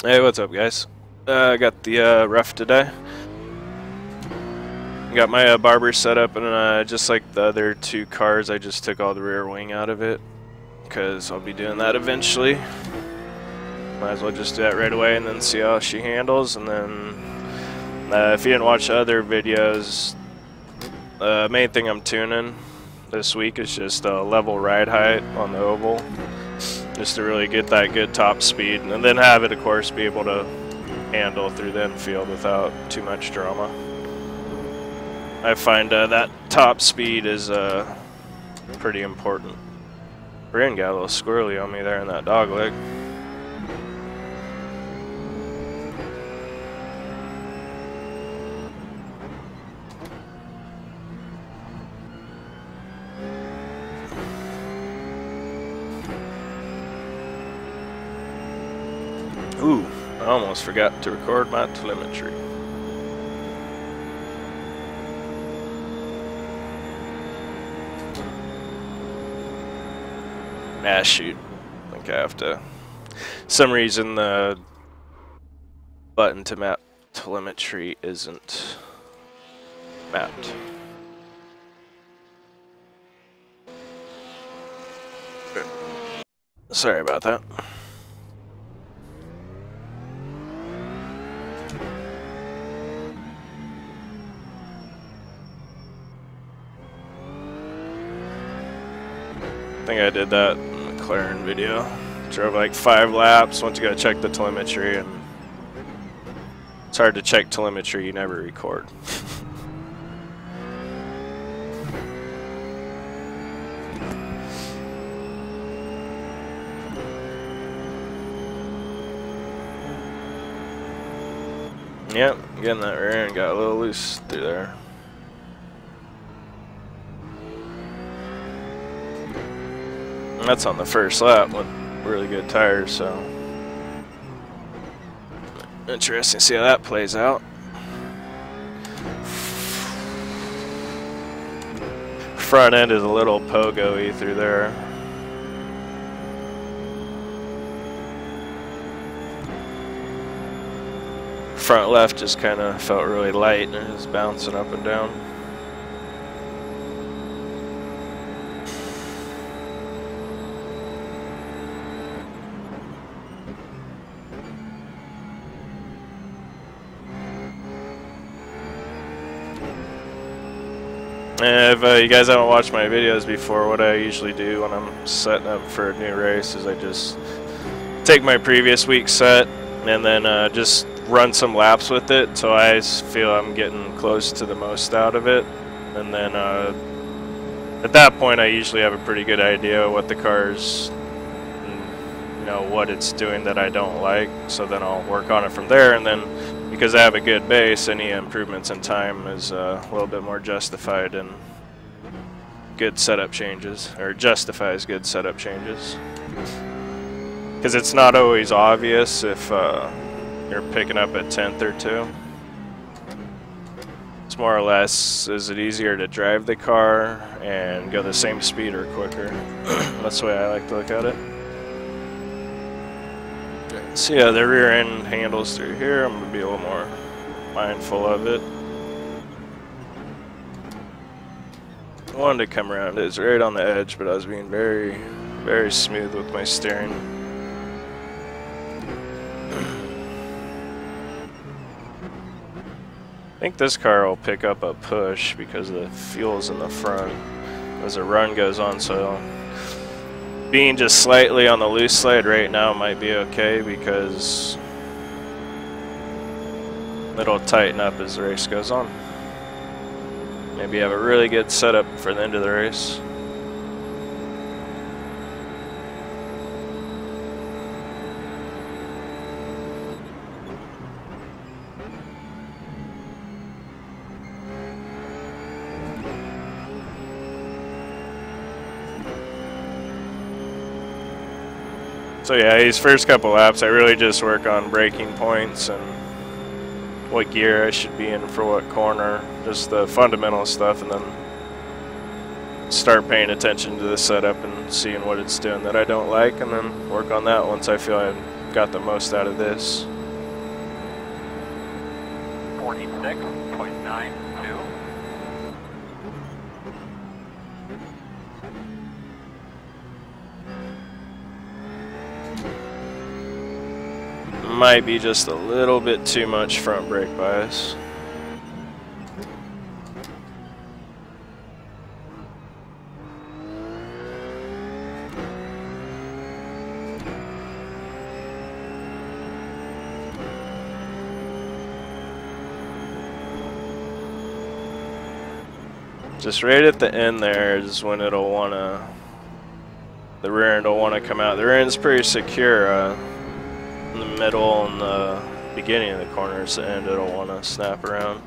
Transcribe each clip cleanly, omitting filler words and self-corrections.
Hey, what's up, guys? I got the ref today. Got my barber set up, and just like the other two cars, I just took all the rear wing out of it because I'll be doing that eventually. Might as well just do that right away and then see how she handles. And then, if you didn't watch the other videos, the main thing I'm tuning this week is just a level ride height on the oval, just to really get that good top speed, and then have it, of course, be able to handle through the infield without too much drama. I find that top speed is pretty important. Brian got a little squirrely on me there in that dog leg. Ooh, I almost forgot to record my telemetry. Ah, shoot. I think I have to... some reason the button to map telemetry isn't mapped. Sorry about that. I think I did that in the McLaren video. Drove like 5 laps, went to go check the telemetry, and it's hard to check telemetry, you never record. Yep, getting that rear end got a little loose through there. And that's on the first lap with really good tires, so interesting to see how that plays out. Front end is a little pogo-y through there. Front left just kind of felt really light and it was bouncing up and down. If you guys haven't watched my videos before, what I usually do when I'm setting up for a new race is I just take my previous week's set and then just run some laps with it, so I feel I'm getting close to the most out of it. And then at that point I usually have a pretty good idea what the car's, you know, what it's doing that I don't like, so then I'll work on it from there. And then because I have a good base, any improvements in time is a little bit more justified and good setup changes, or justifies good setup changes. Because it's not always obvious if you're picking up at 10th or 2. It's more or less, is it easier to drive the car and go the same speed or quicker? That's the way I like to look at it. So yeah, the rear end handles through here. I'm going to be a little more mindful of it. I wanted to come around. It's right on the edge, but I was being very, very smooth with my steering. I think this car will pick up a push because the fuel's in the front as the run goes on, so being just slightly on the loose side right now might be okay because it'll tighten up as the race goes on. Maybe have a really good setup for the end of the race. So yeah, these first couple laps I really just work on braking points and what gear I should be in for what corner, just the fundamental stuff, and then start paying attention to the setup and seeing what it's doing that I don't like, and then work on that once I feel I'm got the most out of this. 46.92. Might be just a little bit too much front brake bias. Just right at the end there is when it'll wanna, the rear end will wanna come out. The rear end's pretty secure. In the middle and the beginning of the corners, the end it'll wanna snap around.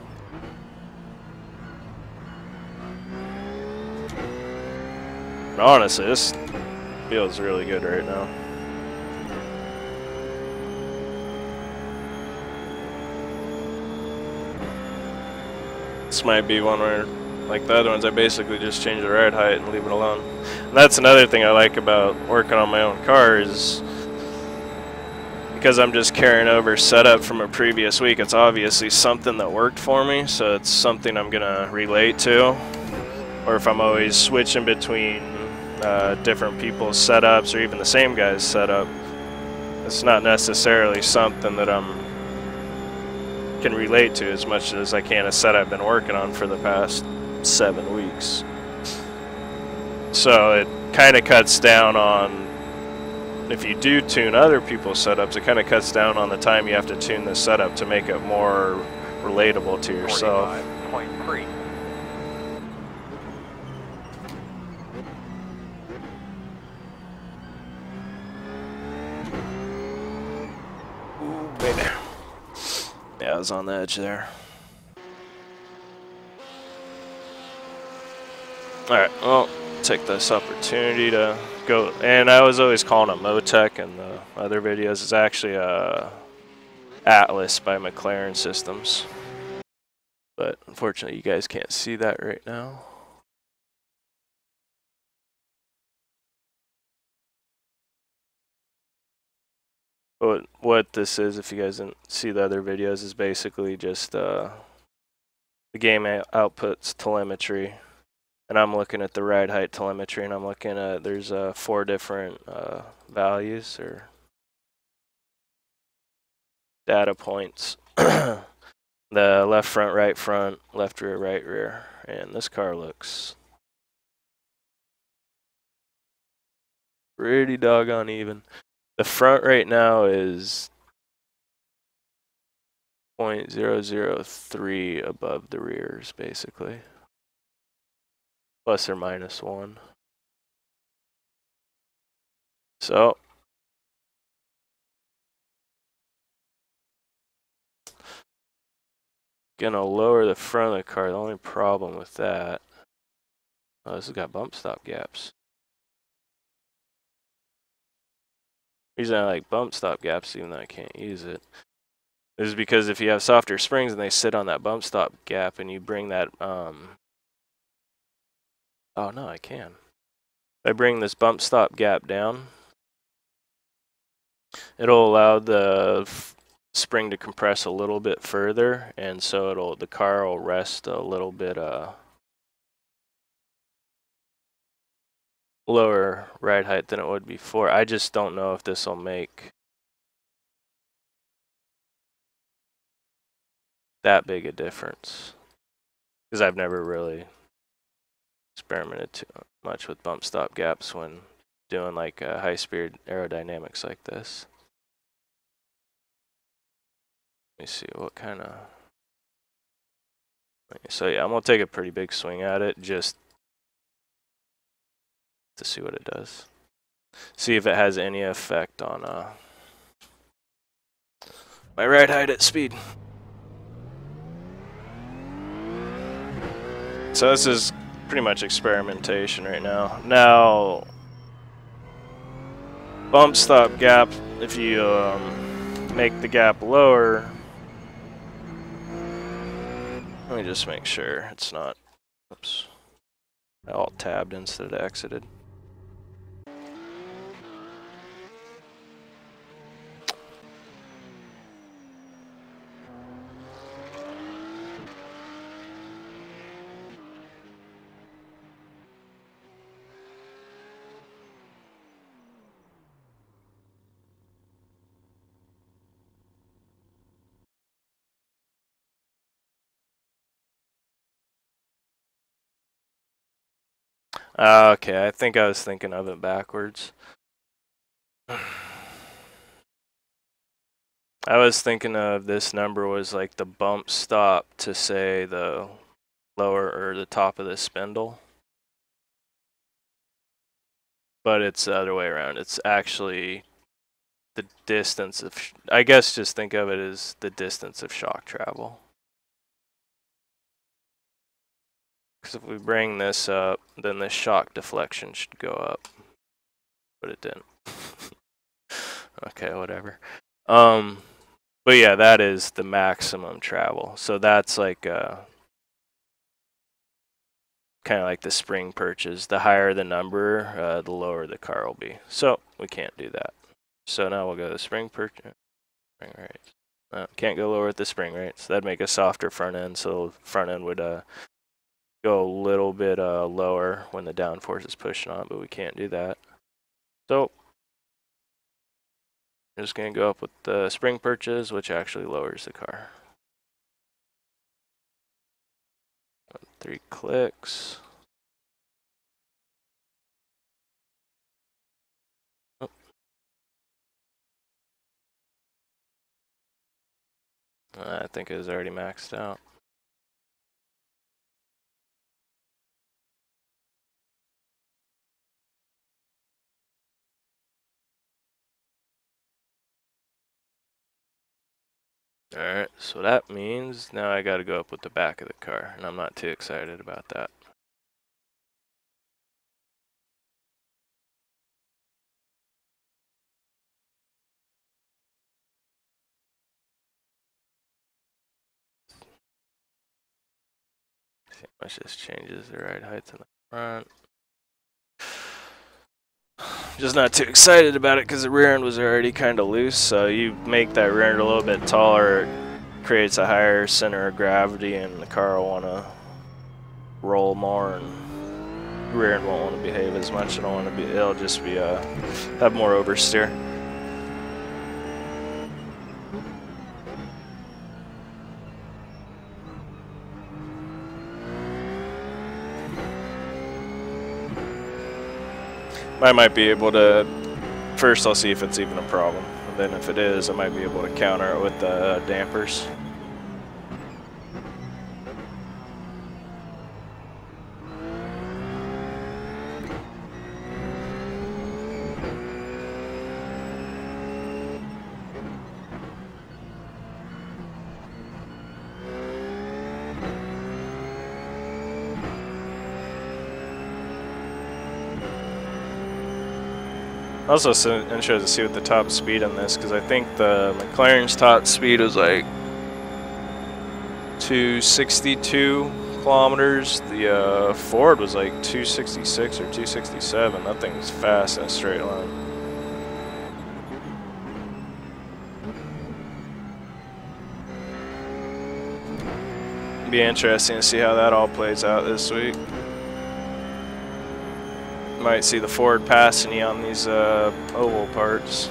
But honestly, this feels really good right now. This might be one where, like the other ones, I basically just change the ride height and leave it alone. And that's another thing I like about working on my own car is because I'm just carrying over setup from a previous week, it's obviously something that worked for me, so it's something I'm gonna relate to. Or if I'm always switching between different people's setups or even the same guy's setup, it's not necessarily something that can relate to as much as I can a set I've been working on for the past 7 weeks. So it kind of cuts down on, if you do tune other people's setups, it kind of cuts down on the time you have to tune the setup to make it more relatable to yourself. 45.3. Yeah, I was on the edge there. Alright, well, take this opportunity to go, and I was always calling it Motec in the other videos. It's actually Atlas by McLaren Systems. But unfortunately, you guys can't see that right now. But what this is, if you guys didn't see the other videos, is basically just the game outputs telemetry. And I'm looking at the ride height telemetry, and I'm looking at, there's 4 different values or data points. The left front, left rear, right rear. And this car looks pretty doggone even. The front right now is 0.003 above the rears, basically. Plus or minus 1. So gonna lower the front of the car. The only problem with that, oh, this has got bump stop gaps. The reason I like bump stop gaps, even though I can't use it, is because if you have softer springs and they sit on that bump stop gap and you bring that, oh no, I can. If I bring this bump stop gap down, it'll allow the spring to compress a little bit further, and so the car will rest a little bit lower ride height than it would before. I just don't know if this will make that big a difference, because I've never really experimented too much with bump stop gaps when doing like high-speed aerodynamics like this. Let me see what kind of. So yeah, I'm gonna take a pretty big swing at it just to see what it does. See if it has any effect on my ride height at speed. So this is pretty much experimentation right now. Now, bump stop gap, if you make the gap lower, let me just make sure it's not, oops, I alt-tabbed instead of exited. Okay, I think I was thinking of it backwards. I was thinking of this number was like the bump stop to say the lower or the top of the spindle. But it's the other way around. It's actually the distance of, I guess just think of it as the distance of shock travel. Because if we bring this up, then the shock deflection should go up. But it didn't. Okay, whatever. But yeah, that is the maximum travel. So that's like kind of like the spring perches. The higher the number, the lower the car will be. So we can't do that. So now we'll go to spring perch. Spring rates. Can't go lower at the spring rates. That'd make a softer front end. So front end would go a little bit lower when the downforce is pushing on, but we can't do that. So I'm just going to go up with the spring perches, which actually lowers the car. 3 clicks. Oh. I think it was already maxed out. Alright, so that means now I gotta go up with the back of the car, and I'm not too excited about that. See how much this changes the ride height in the front. Just not too excited about it because the rear end was already kind of loose, so you make that rear end a little bit taller, it creates a higher center of gravity, and the car will want to roll more, and the rear end won't want to behave as much. It'll just be have more oversteer. I might be able to, first I'll see if it's even a problem, and then if it is, I might be able to counter it with the dampers. Also interested to see what the top speed on this, because I think the McLaren's top speed was like 262 kilometers. The Ford was like 266 or 267. That thing was fast in a straight line. Be interesting to see how that all plays out this week. Might see the Ford passing you on these oval parts.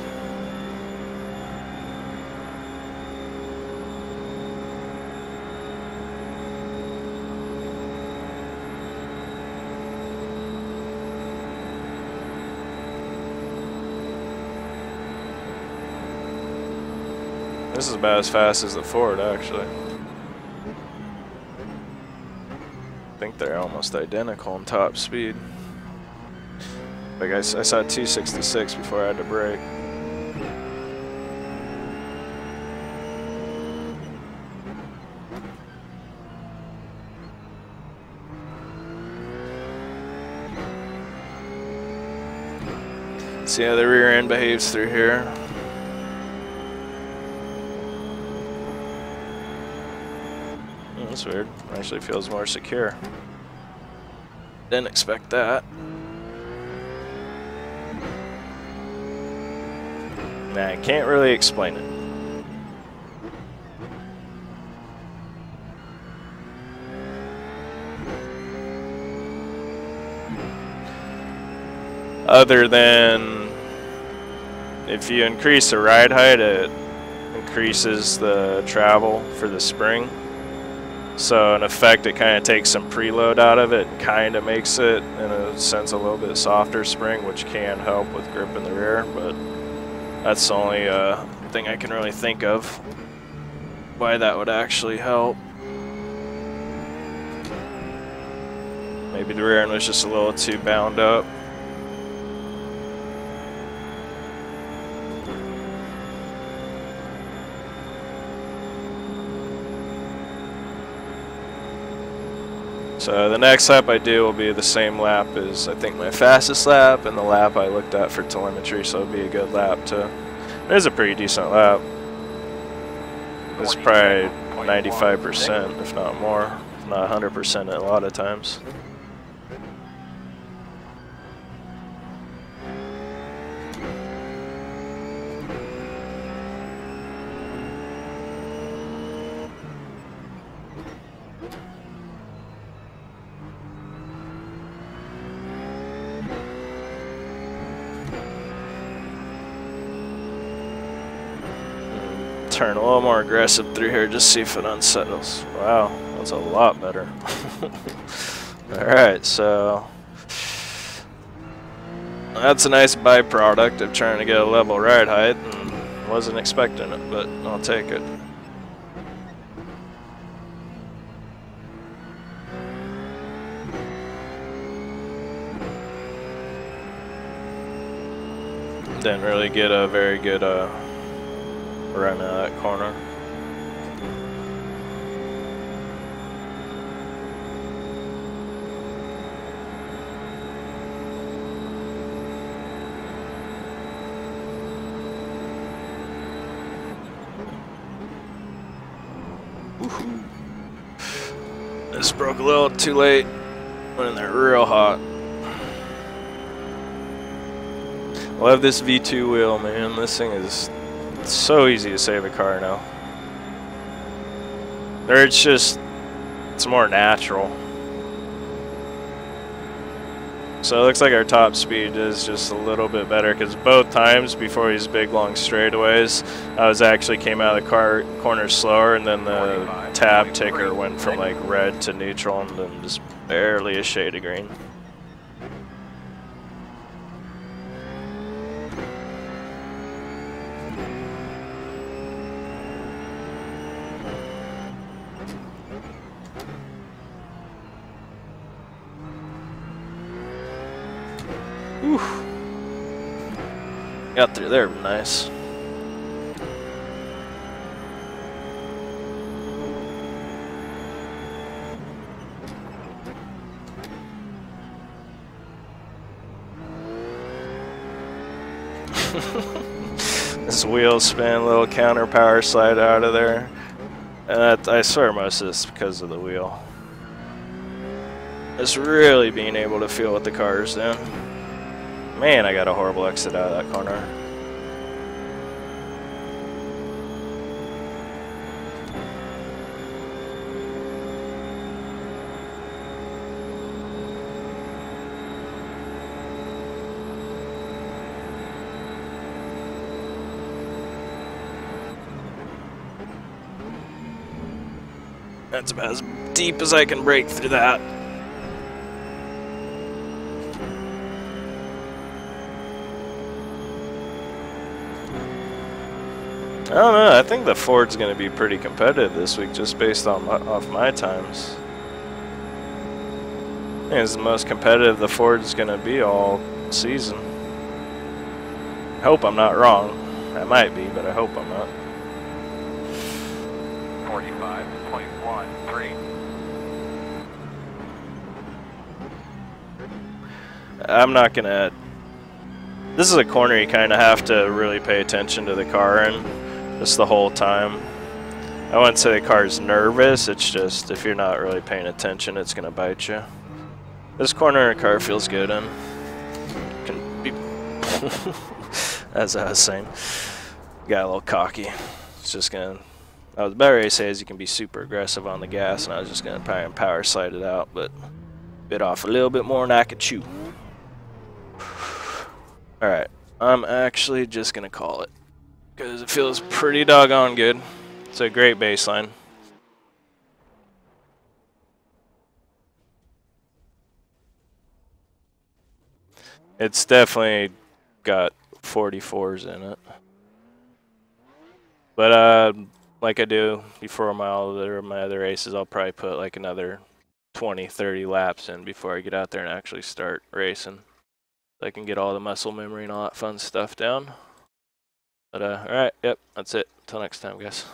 This is about as fast as the Ford, actually. I think they're almost identical in top speed. Like I saw 266 before I had to brake. See how the rear end behaves through here. That's weird. Actually feels more secure. Didn't expect that. Nah, I can't really explain it. Other than if you increase the ride height, it increases the travel for the spring. So in effect, it kind of takes some preload out of it and kind of makes it, in a sense, a little bit softer spring, which can help with grip in the rear. But that's the only thing I can really think of why that would actually help. Maybe the rear end was just a little too bound up. So the next lap I do will be the same lap as I think my fastest lap and the lap I looked at for telemetry, so it'll be a good lap too. It is a pretty decent lap. It's probably 95%, if not more, if not 100% a lot of times. Turn a little more aggressive through here, just see if it unsettles. Wow, that's a lot better. Alright, so that's a nice byproduct of trying to get a level ride height, and wasn't expecting it, but I'll take it. Didn't really get a very good run out of that corner. This broke a little too late. Went in there real hot. Love this V2 wheel, man. This thing is so easy to save a car now. Or it's more natural. So it looks like our top speed is just a little bit better, because both times before these big long straightaways, I actually came out of the corner slower, and then the tab ticker went from like red to neutral and then just barely a shade of green. Got through there nice. This wheel spin, little counter power slide out of there. And I swear most of this is because of the wheel. Just really being able to feel what the car is doing. Man, I got a horrible exit out of that corner. That's about as deep as I can break through that. I don't know, I think the Ford's going to be pretty competitive this week just based on off my times. I think it's the most competitive the Ford's going to be all season. I hope I'm not wrong. I might be, but I hope I'm not. 45.13. I'm not going to... This is a corner you kind of have to really pay attention to the car in. Just the whole time. I wouldn't say the car's nervous, it's just if you're not really paying attention, it's going to bite you. This corner of the car feels good and can be, as I was saying, got a little cocky. It's just going to, I was about ready to say is you can be super aggressive on the gas, and I was just going to power slide it out, but bit off a little bit more than I could chew. Alright, I'm actually just going to call it, because it feels pretty doggone good. It's a great baseline. It's definitely got 44s in it. But like I do before my other races, I'll probably put like another 20, 30 laps in before I get out there and actually start racing. So I can get all the muscle memory and all that fun stuff down. But all right, yep, that's it. Till next time, guys.